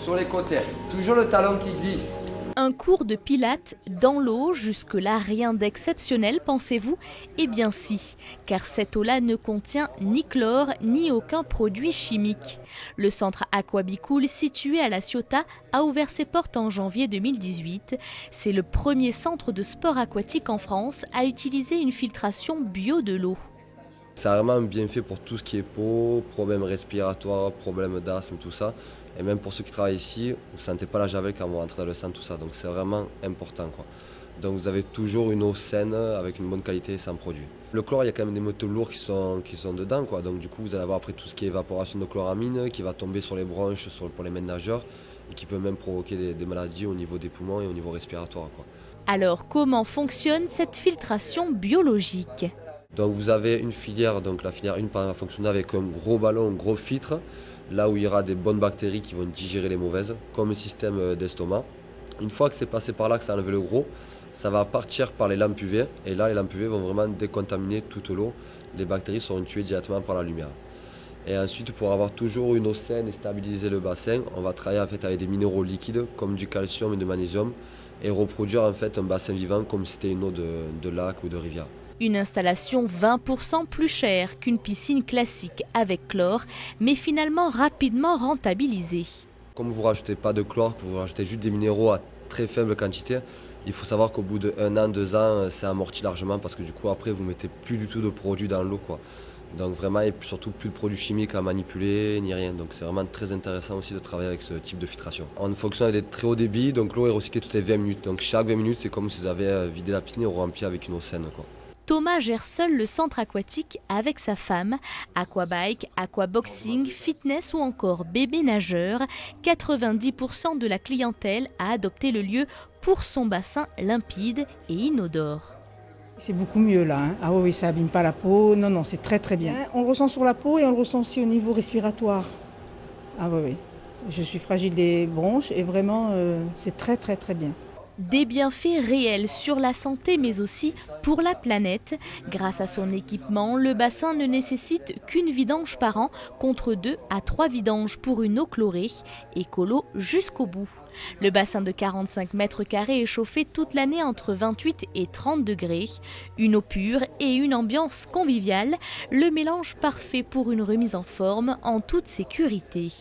sur les côtés. Toujours le talon qui glisse. Un cours de pilates dans l'eau, jusque-là rien d'exceptionnel, pensez-vous? Eh bien si, car cette eau-là ne contient ni chlore ni aucun produit chimique. Le centre Aquabicool, situé à La Ciotat, a ouvert ses portes en janvier 2018. C'est le premier centre de sport aquatique en France à utiliser une filtration bio de l'eau. C'est vraiment bien fait pour tout ce qui est peau, problèmes respiratoires, problèmes d'asthme, tout ça. Et même pour ceux qui travaillent ici, vous ne sentez pas la javel quand vous rentrez dans le centre, tout ça. Donc c'est vraiment important, quoi. Donc vous avez toujours une eau saine, avec une bonne qualité et sans produit. Le chlore, il y a quand même des métaux lourds qui sont dedans, quoi. Donc du coup, vous allez avoir après tout ce qui est évaporation de chloramine, qui va tomber sur les bronches, pour les maîtres nageurs, et qui peut même provoquer des maladies au niveau des poumons et au niveau respiratoire, quoi. Alors comment fonctionne cette filtration biologique ? Donc vous avez une filière, donc la filière 1 va fonctionner avec un gros ballon, un gros filtre, là où il y aura des bonnes bactéries qui vont digérer les mauvaises, comme un système d'estomac. Une fois que c'est passé par là, que ça a enlevé le gros, ça va partir par les lampes UV, et là les lampes UV vont vraiment décontaminer toute l'eau. Les bactéries seront tuées directement par la lumière. Et ensuite, pour avoir toujours une eau saine et stabiliser le bassin, on va travailler en fait avec des minéraux liquides, comme du calcium et du magnésium, et reproduire en fait un bassin vivant comme si c'était une eau de lac ou de rivière. Une installation 20% plus chère qu'une piscine classique avec chlore, mais finalement rapidement rentabilisée. Comme vous ne rajoutez pas de chlore, que vous rajoutez juste des minéraux à très faible quantité, il faut savoir qu'au bout d'1 an, 2 ans, c'est amorti largement parce que du coup après vous ne mettez plus du tout de produits dans l'eau, quoi. Donc vraiment, et surtout plus de produits chimiques à manipuler ni rien. Donc c'est vraiment très intéressant aussi de travailler avec ce type de filtration. On fonctionne avec des très hauts débits, donc l'eau est recyclée toutes les 20 minutes. Donc chaque 20 minutes, c'est comme si vous avez vidé la piscine et rempli avec une eau saine, quoi. Thomas gère seul le centre aquatique avec sa femme. Aquabike, aquaboxing, fitness ou encore bébé nageur. 90% de la clientèle a adopté le lieu pour son bassin limpide et inodore. C'est beaucoup mieux là. Ah oui, ça abîme pas la peau. Non, non, c'est très très bien. On le ressent sur la peau et on le ressent aussi au niveau respiratoire. Ah oui, oui. Je suis fragile des bronches et vraiment, c'est très très très bien. Des bienfaits réels sur la santé mais aussi pour la planète. Grâce à son équipement, le bassin ne nécessite qu'une vidange par an contre 2 à 3 vidanges pour une eau chlorée, écolo jusqu'au bout. Le bassin de 45 mètres carrés est chauffé toute l'année entre 28 et 30 degrés. Une eau pure et une ambiance conviviale, le mélange parfait pour une remise en forme en toute sécurité.